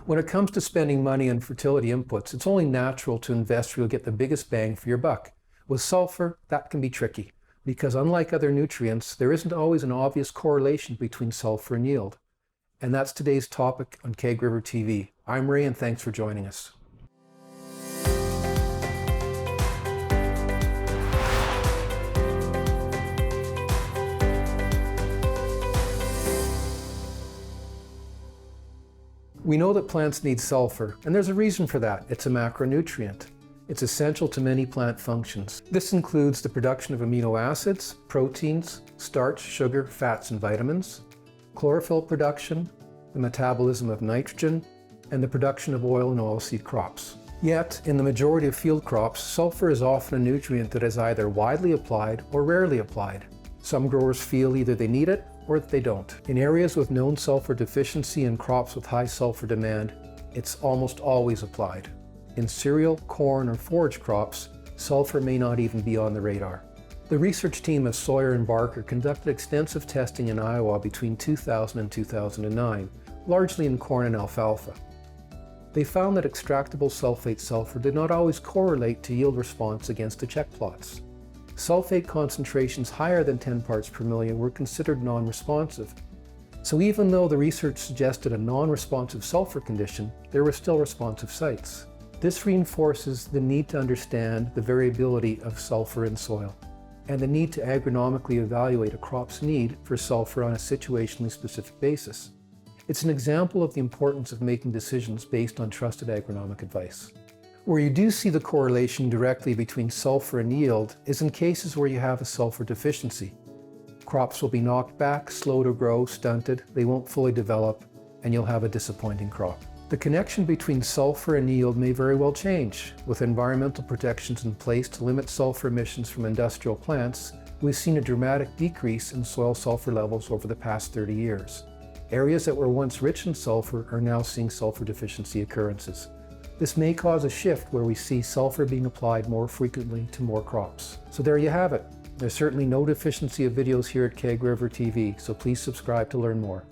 When it comes to spending money on fertility inputs, it's only natural to invest where you'll get the biggest bang for your buck. With sulfur, that can be tricky, because unlike other nutrients, there isn't always an obvious correlation between sulfur and yield. And that's today's topic on Keg River TV. I'm Ray, and thanks for joining us. We know that plants need sulfur, and there's a reason for that. It's a macronutrient. It's essential to many plant functions. This includes the production of amino acids, proteins, starch, sugar, fats, and vitamins, chlorophyll production, the metabolism of nitrogen, and the production of oil and oilseed crops. Yet, in the majority of field crops, sulfur is often a nutrient that is either widely applied or rarely applied. Some growers feel either they need it or that they don't. In areas with known sulfur deficiency and crops with high sulfur demand, it's almost always applied. In cereal, corn, or forage crops, sulfur may not even be on the radar. The research team of Sawyer and Barker conducted extensive testing in Iowa between 2000 and 2009, largely in corn and alfalfa. They found that extractable sulfate sulfur did not always correlate to yield response against the check plots. Sulfate concentrations higher than 10 parts per million were considered non-responsive. So even though the research suggested a non-responsive sulfur condition, there were still responsive sites. This reinforces the need to understand the variability of sulfur in soil and the need to agronomically evaluate a crop's need for sulfur on a situationally specific basis. It's an example of the importance of making decisions based on trusted agronomic advice. Where you do see the correlation directly between sulfur and yield is in cases where you have a sulfur deficiency. Crops will be knocked back, slow to grow, stunted, they won't fully develop, and you'll have a disappointing crop. The connection between sulfur and yield may very well change. With environmental protections in place to limit sulfur emissions from industrial plants, we've seen a dramatic decrease in soil sulfur levels over the past 30 years. Areas that were once rich in sulfur are now seeing sulfur deficiency occurrences. This may cause a shift where we see sulfur being applied more frequently to more crops. So there you have it. There's certainly no deficiency of videos here at Keg River TV, so please subscribe to learn more.